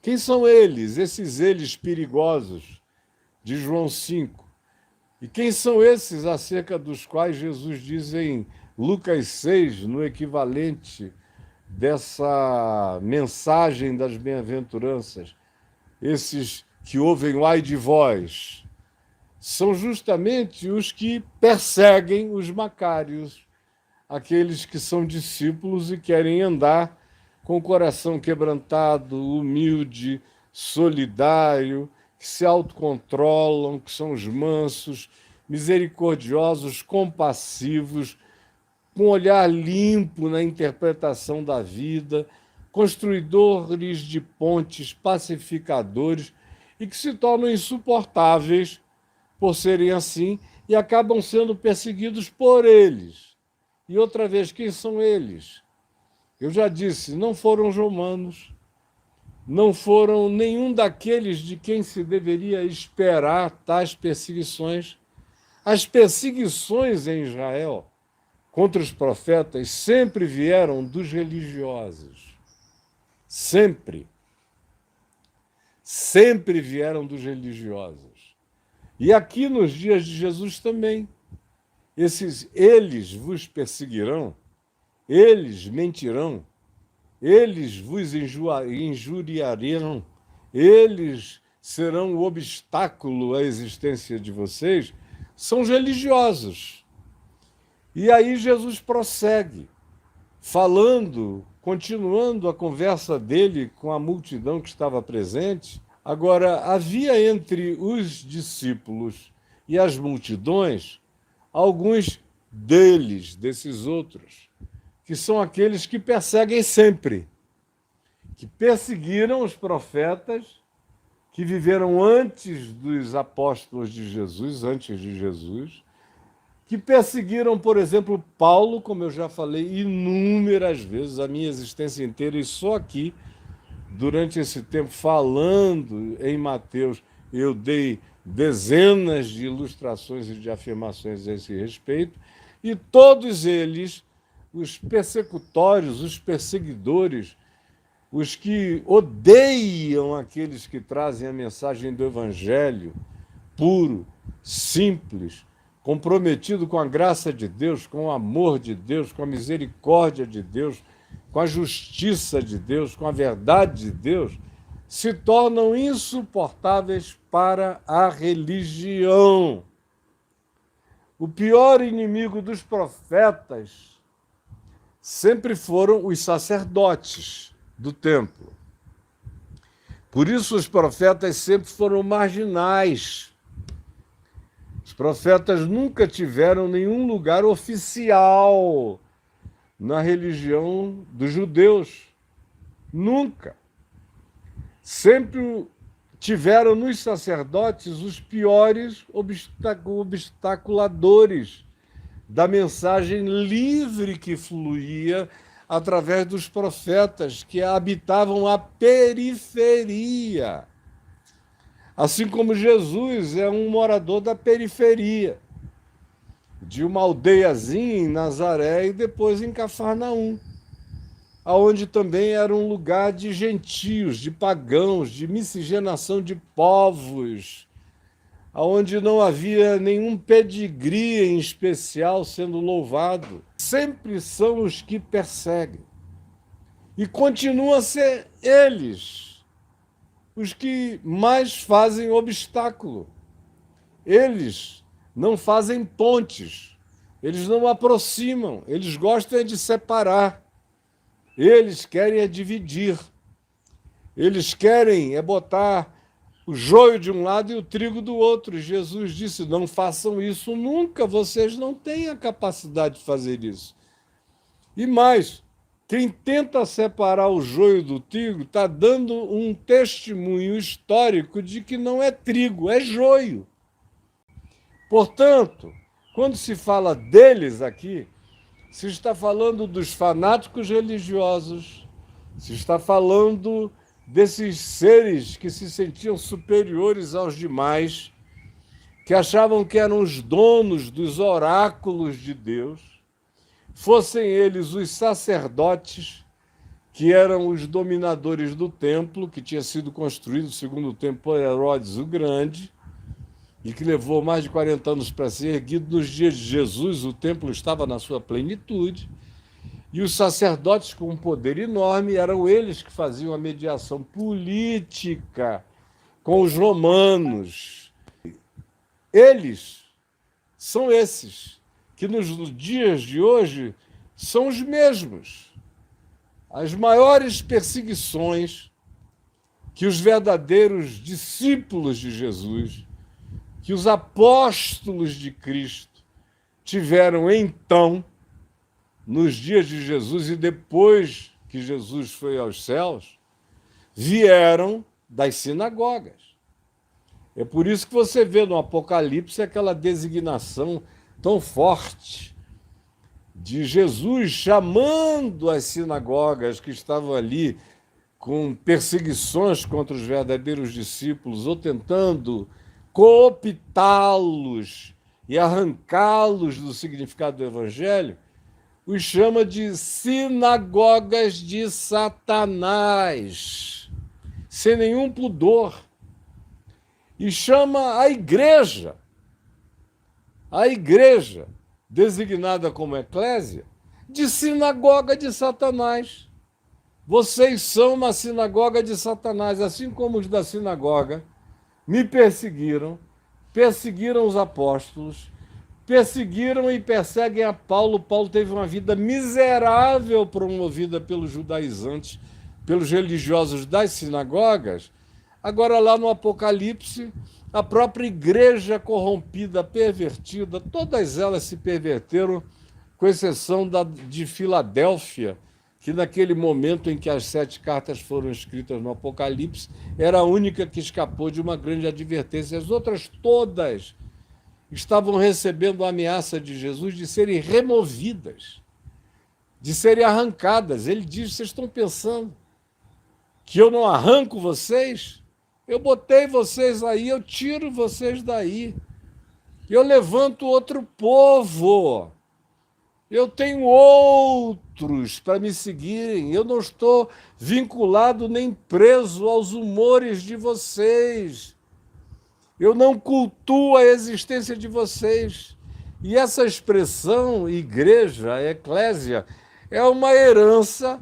Quem são eles, esses eles perigosos de João 5? E quem são esses acerca dos quais Jesus diz em Lucas 6, no equivalente dessa mensagem das bem-aventuranças, esses que ouvem o ai de vós, são justamente os que perseguem os macários, aqueles que são discípulos e querem andar com o coração quebrantado, humilde, solidário, que se autocontrolam, que são os mansos, misericordiosos, compassivos, com um olhar limpo na interpretação da vida, construidores de pontes, pacificadores, e que se tornam insuportáveis por serem assim e acabam sendo perseguidos por eles. E outra vez, quem são eles? Eu já disse, não foram os romanos, não foram nenhum daqueles de quem se deveria esperar tais perseguições. As perseguições em Israel contra os profetas sempre vieram dos religiosos. Sempre. Sempre vieram dos religiosos. E aqui nos dias de Jesus também. Eles vos perseguirão, eles mentirão, eles vos injuriarão, eles serão o obstáculo à existência de vocês, são os religiosos. E aí Jesus prossegue, falando, continuando a conversa dele com a multidão que estava presente. Agora, havia entre os discípulos e as multidões alguns deles, desses outros, que são aqueles que perseguem sempre, que perseguiram os profetas, que viveram antes dos apóstolos de Jesus, antes de Jesus, que perseguiram, por exemplo, Paulo, como eu já falei inúmeras vezes, a minha existência inteira, e só aqui, durante esse tempo, falando em Mateus, eu dei dezenas de ilustrações e de afirmações a esse respeito, e todos eles, os persecutórios, os perseguidores, os que odeiam aqueles que trazem a mensagem do Evangelho puro, simples, comprometido com a graça de Deus, com o amor de Deus, com a misericórdia de Deus, com a justiça de Deus, com a verdade de Deus, se tornam insuportáveis para a religião. O pior inimigo dos profetas sempre foram os sacerdotes do templo. Por isso os profetas sempre foram marginais. Os profetas nunca tiveram nenhum lugar oficial na religião dos judeus. Nunca. Sempre tiveram nos sacerdotes os piores obstaculadores da mensagem livre que fluía através dos profetas que habitavam a periferia. Assim como Jesus é um morador da periferia, de uma aldeiazinha em Nazaré e depois em Cafarnaum, aonde também era um lugar de gentios, de pagãos, de miscigenação de povos, aonde não havia nenhum pedigree em especial sendo louvado. Sempre são os que perseguem. E continuam a ser eles os que mais fazem obstáculo. Eles não fazem pontes, eles não aproximam, eles gostam de separar. Eles querem dividir. Eles querem botar o joio de um lado e o trigo do outro. Jesus disse, não façam isso nunca, vocês não têm a capacidade de fazer isso. E mais, quem tenta separar o joio do trigo está dando um testemunho histórico de que não é trigo, é joio. Portanto, quando se fala deles aqui, se está falando dos fanáticos religiosos, se está falando desses seres que se sentiam superiores aos demais, que achavam que eram os donos dos oráculos de Deus, fossem eles os sacerdotes, que eram os dominadores do templo, que tinha sido construído, segundo o templo, por Herodes o Grande, e que levou mais de 40 anos para ser erguido. Nos dias de Jesus, o templo estava na sua plenitude, e os sacerdotes, com um poder enorme, eram eles que faziam a mediação política com os romanos. Eles são esses que nos dias de hoje são os mesmos. As maiores perseguições que os verdadeiros discípulos de Jesus, que os apóstolos de Cristo tiveram então, nos dias de Jesus e depois que Jesus foi aos céus, vieram das sinagogas. É por isso que você vê no Apocalipse aquela designação tão forte de Jesus chamando as sinagogas que estavam ali com perseguições contra os verdadeiros discípulos ou tentando cooptá-los e arrancá-los do significado do Evangelho, os chama de sinagogas de Satanás, sem nenhum pudor. E chama a igreja, designada como eclésia, de sinagoga de Satanás. Vocês são uma sinagoga de Satanás, assim como os da sinagoga me perseguiram, perseguiram os apóstolos, perseguiram e perseguem a Paulo. Paulo teve uma vida miserável promovida pelos judaizantes, pelos religiosos das sinagogas. Agora, lá no Apocalipse, a própria igreja corrompida, pervertida, todas elas se perverteram, com exceção de Filadélfia, que naquele momento em que as 7 cartas foram escritas no Apocalipse, era a única que escapou de uma grande advertência. As outras todas estavam recebendo a ameaça de Jesus de serem removidas, de serem arrancadas. Ele diz: vocês estão pensando que eu não arranco vocês? Eu botei vocês aí, eu tiro vocês daí. Eu levanto outro povo. Eu tenho outros para me seguirem. Eu não estou vinculado nem preso aos humores de vocês. Eu não cultuo a existência de vocês. E essa expressão, igreja, eclésia, é uma herança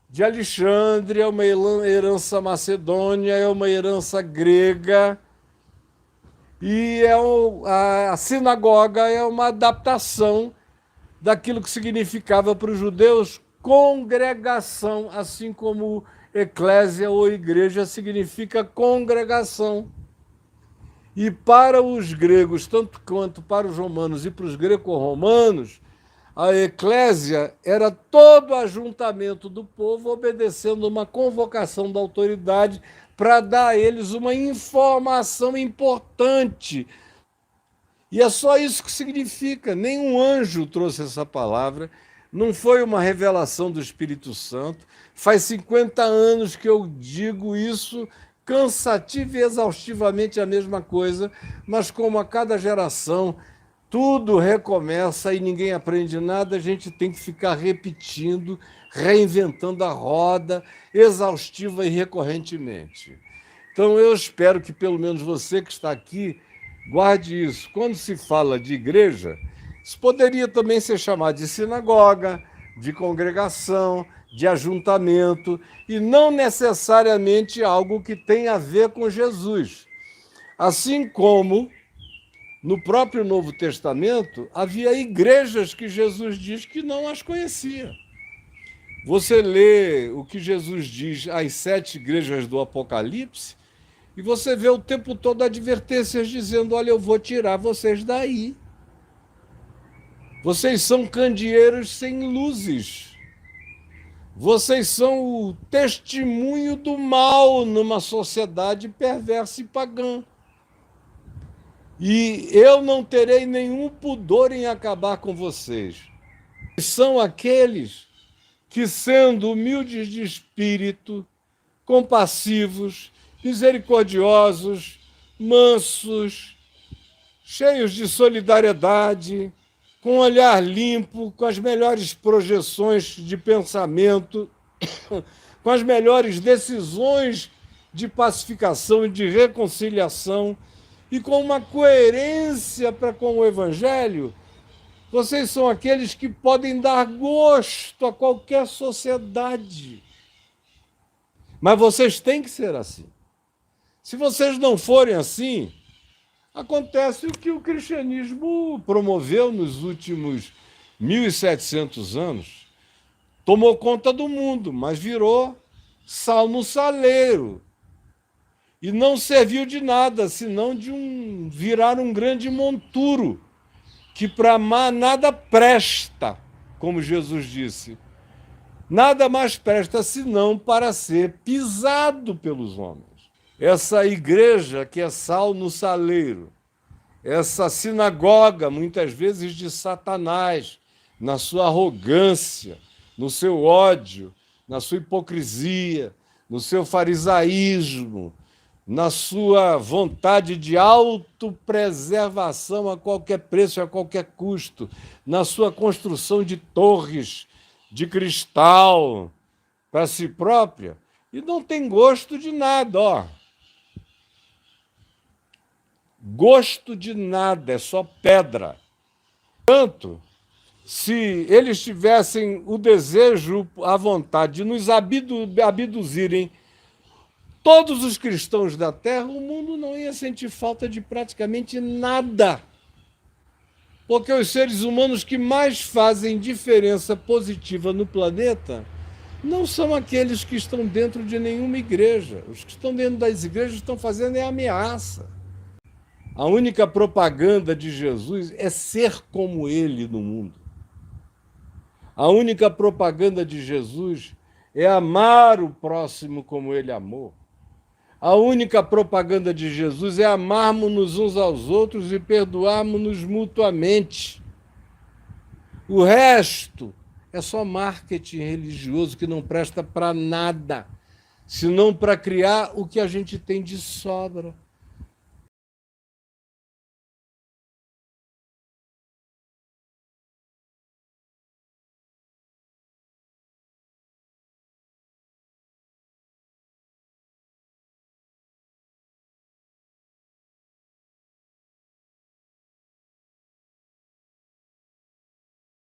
de Alexandre, é uma herança macedônia, é uma herança grega, e a sinagoga é uma adaptação daquilo que significava para os judeus congregação, assim como eclésia ou igreja significa congregação. E para os gregos, tanto quanto para os romanos e para os greco-romanos, a eclésia era todo ajuntamento do povo obedecendo uma convocação da autoridade para dar a eles uma informação importante. E é só isso que significa. Nenhum anjo trouxe essa palavra, não foi uma revelação do Espírito Santo. Faz 50 anos que eu digo isso, cansativo e exaustivamente a mesma coisa, mas como a cada geração tudo recomeça e ninguém aprende nada, a gente tem que ficar repetindo, reinventando a roda, exaustiva e recorrentemente. Então, eu espero que pelo menos você que está aqui guarde isso. Quando se fala de igreja, isso poderia também ser chamado de sinagoga, de congregação, de ajuntamento, e não necessariamente algo que tenha a ver com Jesus. Assim como no próprio Novo Testamento, havia igrejas que Jesus diz que não as conhecia. Você lê o que Jesus diz às 7 igrejas do Apocalipse e você vê o tempo todo advertências dizendo: olha, eu vou tirar vocês daí. Vocês são candeeiros sem luzes. Vocês são o testemunho do mal numa sociedade perversa e pagã. E eu não terei nenhum pudor em acabar com vocês. São aqueles que, sendo humildes de espírito, compassivos, misericordiosos, mansos, cheios de solidariedade, com um olhar limpo, com as melhores projeções de pensamento, com as melhores decisões de pacificação e de reconciliação e com uma coerência para com o Evangelho, vocês são aqueles que podem dar gosto a qualquer sociedade. Mas vocês têm que ser assim. Se vocês não forem assim, acontece o que o cristianismo promoveu nos últimos 1.700 anos. Tomou conta do mundo, mas virou sal no saleiro. E não serviu de nada, senão de virar um grande monturo, que para amar nada presta, como Jesus disse. Nada mais presta senão para ser pisado pelos homens. Essa igreja que é sal no saleiro, essa sinagoga, muitas vezes de Satanás, na sua arrogância, no seu ódio, na sua hipocrisia, no seu farisaísmo, na sua vontade de autopreservação a qualquer preço, a qualquer custo, na sua construção de torres de cristal para si própria, e não tem gosto de nada, ó. Gosto de nada, é só pedra. Tanto, se eles tivessem o desejo, a vontade de nos abduzirem todos os cristãos da Terra, o mundo não ia sentir falta de praticamente nada. Porque os seres humanos que mais fazem diferença positiva no planeta não são aqueles que estão dentro de nenhuma igreja. Os que estão dentro das igrejas estão fazendo ameaça. A única propaganda de Jesus é ser como ele no mundo. A única propaganda de Jesus é amar o próximo como ele amou. A única propaganda de Jesus é amarmos-nos uns aos outros e perdoarmos-nos mutuamente. O resto é só marketing religioso que não presta para nada, senão para criar o que a gente tem de sobra.